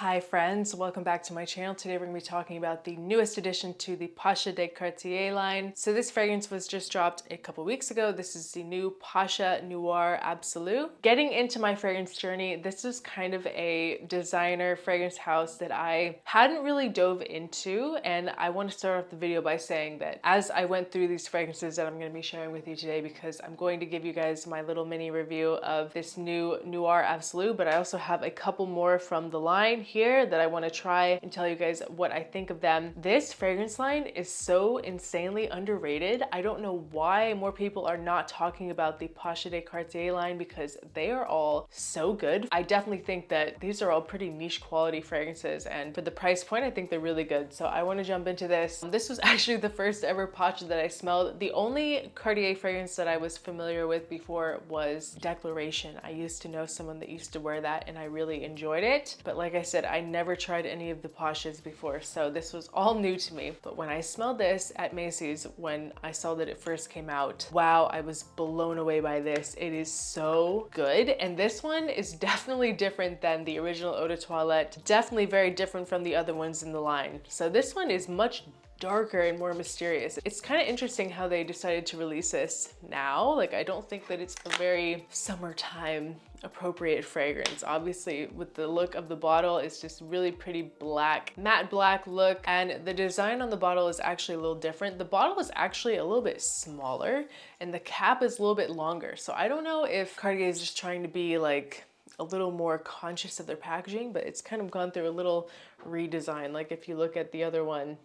Hi friends, welcome back to my channel. Today we're going to be talking about the newest addition to the Pasha de Cartier line. So this fragrance was just dropped a couple weeks ago. This is the new Pasha Noir Absolu. Getting into my fragrance journey, this is kind of a designer fragrance house that I hadn't really dove into, and I want to start off the video by saying that as I went through these fragrances that I'm going to be sharing with you today, because I'm going to give you guys my little mini review of this new Noir Absolu, but I also have a couple more from the line here that I want to try and tell you guys what I think of them. This fragrance line is so insanely underrated. I don't know why more people are not talking about the Pasha de Cartier line, because they are all so good. I definitely think that these are all pretty niche quality fragrances, and for the price point I think they're really good. So I want to jump into this. This was actually the first ever Pasha that I smelled. The only Cartier fragrance that I was familiar with before was Declaration. I used to know someone that used to wear that and I really enjoyed it, but like I said, I never tried any of the Pashas before, so this was all new to me. But when I smelled this at Macy's, when I saw that it first came out, wow, I was blown away by this. It is so good, and this one is definitely different than the original Eau de Toilette, definitely very different from the other ones in the line. So this one is much darker and more mysterious. It's kind of interesting how they decided to release this now. Like, I don't think that it's a very summertime appropriate fragrance. Obviously, with the look of the bottle, it's just really pretty black, matte black look, and the design on the bottle is actually a little different. The bottle is actually a little bit smaller and the cap is a little bit longer. So I don't know if Cartier is just trying to be like a little more conscious of their packaging, but it's kind of gone through a little redesign. Like, if you look at the other one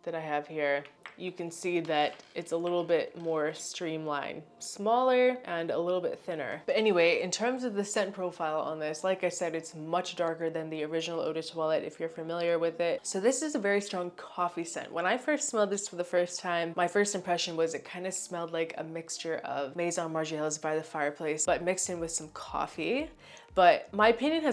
that I have here, you can see that it's a little bit more streamlined, smaller and a little bit thinner. But anyway, in terms of the scent profile on this, like I said, it's much darker than the original Eau de Toilette if you're familiar with it. So this is a very strong coffee scent. When I first smelled this for the first time, my first impression was it kind of smelled like a mixture of Maison Margiela's By the Fireplace, but mixed in with some coffee. But my opinion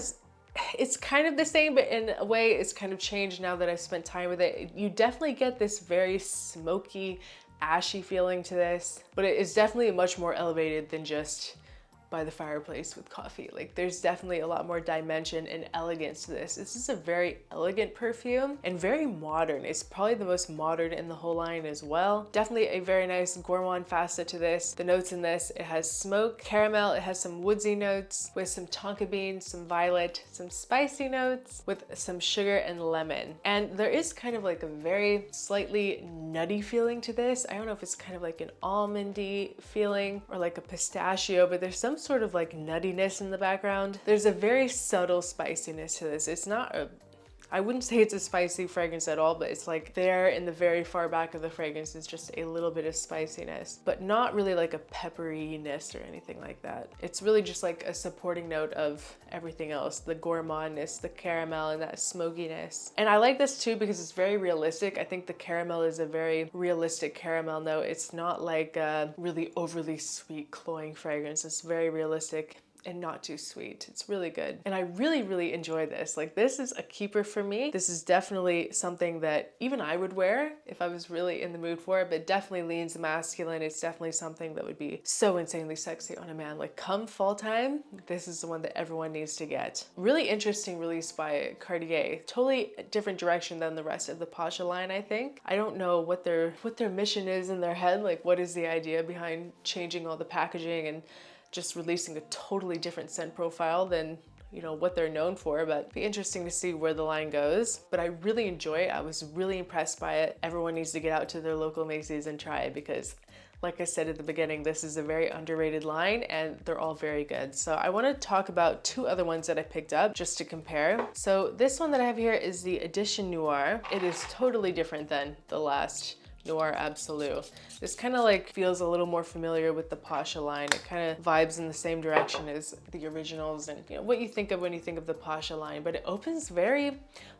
it's kind of the same, but in a way it's kind of changed now that I've spent time with it. You definitely get this very smoky, ashy feeling to this, but it is definitely much more elevated than just By the Fireplace with coffee. Like, there's definitely a lot more dimension and elegance to this. This is a very elegant perfume and very modern. It's probably the most modern in the whole line as well. Definitely a very nice gourmand facet to this. The notes in this, it has smoke, caramel, it has some woodsy notes with some tonka bean, some violet, some spicy notes with some sugar and lemon. And there is kind of like a very slightly nutty feeling to this. I don't know if it's kind of like an almondy feeling or like a pistachio, but there's some sort of like nuttiness in the background. There's a very subtle spiciness to this. It's not I wouldn't say it's a spicy fragrance at all, but it's like there in the very far back of the fragrance is just a little bit of spiciness, but not really like a pepperiness or anything like that. It's really just like a supporting note of everything else, the gourmandness, the caramel, and that smokiness. And I like this too because it's very realistic. I think the caramel is a very realistic caramel note. It's not like a really overly sweet, cloying fragrance. It's very realistic and not too sweet. It's really good. And I really enjoy this. Like, this is a keeper for me. This is definitely something that even I would wear if I was really in the mood for it, but definitely leans masculine. It's definitely something that would be so insanely sexy on a man. Like, come fall time, this is the one that everyone needs to get. Really interesting release by Cartier. Totally different direction than the rest of the Pasha line, I think. I don't know what their mission is in their head. Like, what is the idea behind changing all the packaging and just releasing a totally different scent profile than, you know, what they're known for, but it'd be interesting to see where the line goes. But I really enjoy it. I was really impressed by it. Everyone needs to get out to their local Macy's and try it because, like I said at the beginning, this is a very underrated line and they're all very good. So I want to talk about two other ones that I picked up just to compare. So this one that I have here is the Edition Noire. It is totally different than the last Noir Absolu. This kind of like feels a little more familiar with the Pasha line. It kind of vibes in the same direction as the originals and, you know, what you think of when you think of the Pasha line, but it opens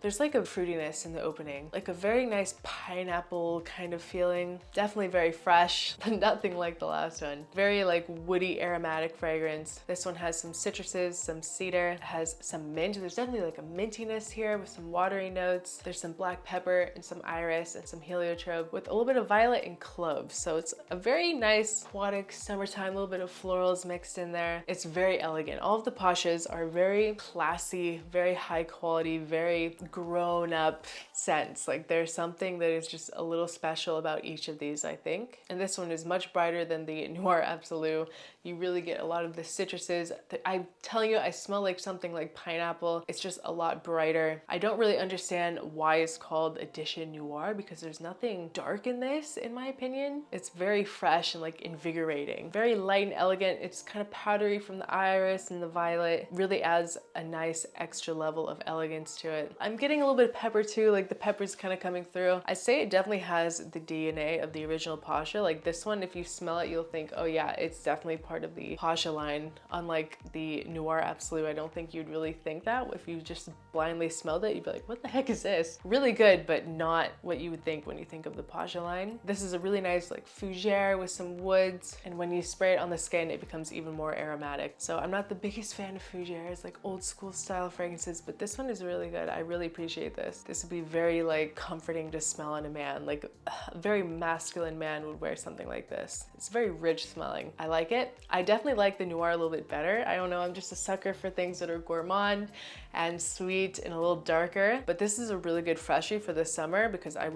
there's like a fruitiness in the opening, like a very nice pineapple kind of feeling. Definitely very fresh, nothing like the last one. Very like woody aromatic fragrance. This one has some citruses, some cedar, it has some mint. There's definitely like a mintiness here with some watery notes. There's some black pepper and some iris and some heliotrope with a little bit of violet and cloves. So it's a very nice aquatic summertime, a little bit of florals mixed in there. It's very elegant. All of the Pashas are very classy, very high quality, very grown up scents. Like there's something that is just a little special about each of these, I think. And this one is much brighter than the Noir Absolu. You really get a lot of the citruses. I'm telling you, I smell like something like pineapple. It's just a lot brighter. I don't really understand why it's called Edition Noir because there's nothing dark in this, in my opinion. It's very fresh and like invigorating. Very light and elegant. It's kind of powdery from the iris and the violet. Really adds a nice extra level of elegance to it. I'm getting a little bit of pepper too, like the pepper's kind of coming through. I'd say it definitely has the DNA of the original Pasha. Like this one, if you smell it, you'll think, oh yeah, it's definitely part of the Pasha line. Unlike the Noir Absolu, I don't think you'd really think that. If you just blindly smelled it, you'd be like, what the heck is this? Really good, but not what you would think when you think of the Pasha line. This is a really nice like fougere with some woods, and when you spray it on the skin, it becomes even more aromatic. So I'm not the biggest fan of fougeres, like old school style fragrances, but this one is really good. I really appreciate this. This would be very like comforting to smell on a man. Like a very masculine man would wear something like this. It's very rich smelling. I like it. I definitely like the Noir a little bit better. I don't know, I'm just a sucker for things that are gourmand and sweet and a little darker, but this is a really good freshie for the summer because I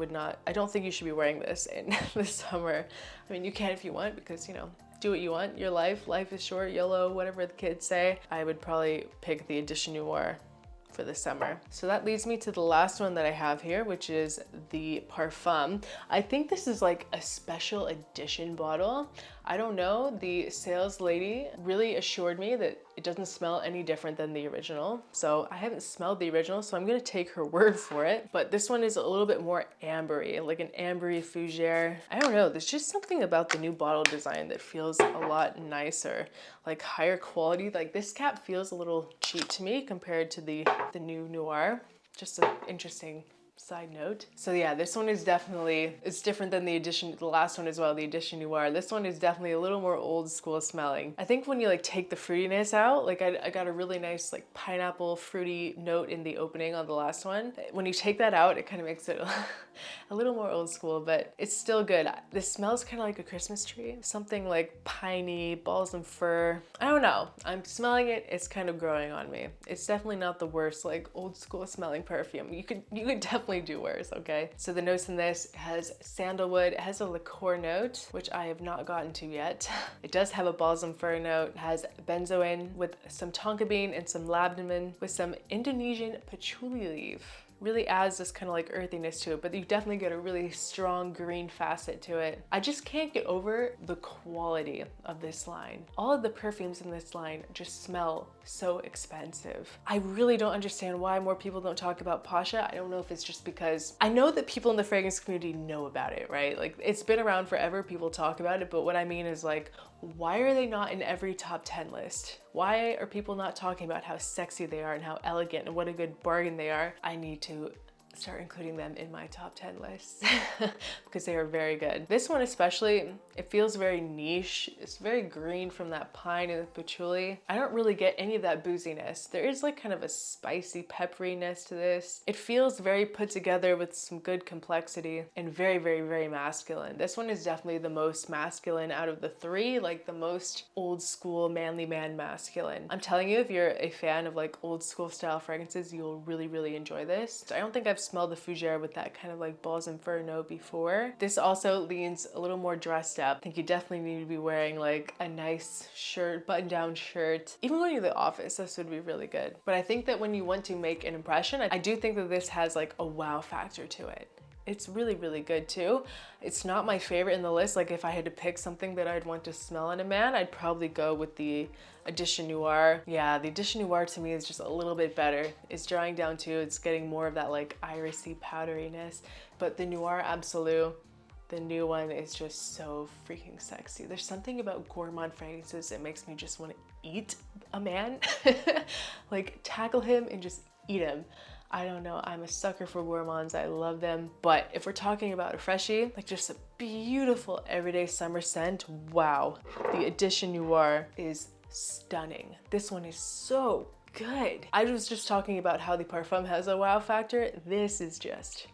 don't think you should be wearing this in the summer. I mean, you can if you want because, you know, do what you want. Your life is short, YOLO, whatever the kids say. I would probably pick the Edition Noir for the summer. So that leads me to the last one that I have here, which is the Parfum. I think this is like a special edition bottle. I don't know, the sales lady really assured me that it doesn't smell any different than the original. So I haven't smelled the original, so I'm gonna take her word for it. But this one is a little bit more ambery, like an ambery fougere. I don't know, there's just something about the new bottle design that feels a lot nicer, like higher quality. Like this cap feels a little cheap to me compared to the new Noir. Just an interesting side note. So yeah, this one is definitely, it's different than the last one as well, the Edition Noir. This one is definitely a little more old school smelling. I think when you like take the fruitiness out, like I got a really nice like pineapple fruity note in the opening on the last one. When you take that out, it kind of makes it a little more old school, but it's still good. This smells kind of like a Christmas tree. Something like piney, balsam fir. I don't know. I'm smelling it. It's kind of growing on me. It's definitely not the worst like old school smelling perfume. You could definitely do worse, okay? So the notes in this has sandalwood, it has a liqueur note, which I have not gotten to yet. It does have a balsam fir note, it has benzoin with some tonka bean and some labdanum with some Indonesian patchouli leaf. Really adds this kind of like earthiness to it, but you definitely get a really strong green facet to it. I just can't get over the quality of this line. All of the perfumes in this line just smell so expensive. I really don't understand why more people don't talk about Pasha. I don't know if it's just because I know that people in the fragrance community know about it, right? Like it's been around forever, people talk about it, but what I mean is like, why are they not in every top 10 list? Why are people not talking about how sexy they are and how elegant and what a good bargain they are? I need to start including them in my top 10 lists because they are very good. This one especially, it feels very niche. It's very green from that pine and the patchouli. I don't really get any of that booziness. There is like kind of a spicy pepperiness to this. It feels very put together with some good complexity and very, very, very masculine. This one is definitely the most masculine out of the three, like the most old school manly man masculine. I'm telling you, if you're a fan of like old school style fragrances, you'll really, really enjoy this. I don't think I've smelled the fougere with that kind of like balsam fir note before. This also leans a little more dressed up. I think you definitely need to be wearing like a nice shirt, button-down shirt. Even going to the office, this would be really good. But I think that when you want to make an impression, I do think that this has like a wow factor to it. It's really, really good too. It's not my favorite in the list. Like if I had to pick something that I'd want to smell on a man, I'd probably go with the Edition Noir. Yeah, the Edition Noir to me is just a little bit better. It's drying down too. It's getting more of that like irisy powderiness. But the Noir Absolu, the new one, is just so freaking sexy. There's something about gourmand fragrances that makes me just want to eat a man. Like tackle him and just eat him. I don't know, I'm a sucker for gourmands, I love them. But if we're talking about a freshie, like just a beautiful everyday summer scent, wow. The Edition Noir is stunning. This one is so good. I was just talking about how the Parfum has a wow factor. This is just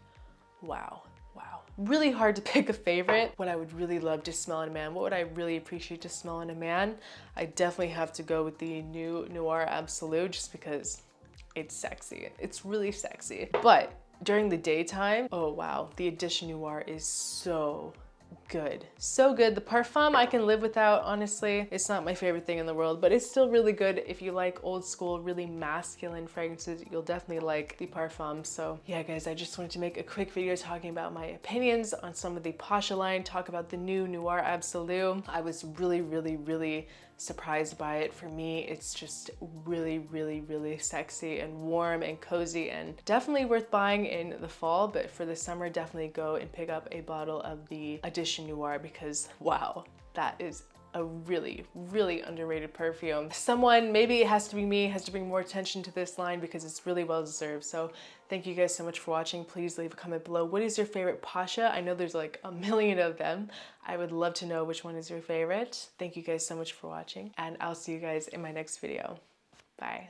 wow, wow. really hard to pick a favorite. What I would really love to smell in a man, what would I really appreciate to smell in a man? I definitely have to go with the new Noir Absolu just because it's sexy. It's really sexy. But during the daytime, oh wow, the Edition Noir is so good. So good. The Parfum I can live without, honestly. It's not my favorite thing in the world, but it's still really good. If you like old school, really masculine fragrances, you'll definitely like the Parfum. So yeah, guys, I just wanted to make a quick video talking about my opinions on some of the Pasha line, talk about the new Noir Absolu. I was really surprised by it. For me, it's just really sexy and warm and cozy and definitely worth buying in the fall, but for the summer, definitely go and pick up a bottle of the Edition Noir because wow, that is a really underrated perfume. Someone, maybe it has to be me, has to bring more attention to this line because it's really well deserved. So thank you guys so much for watching. Please leave a comment below. What is your favorite Pasha? I know there's like a million of them. I would love to know which one is your favorite. Thank you guys so much for watching, and I'll see you guys in my next video. Bye.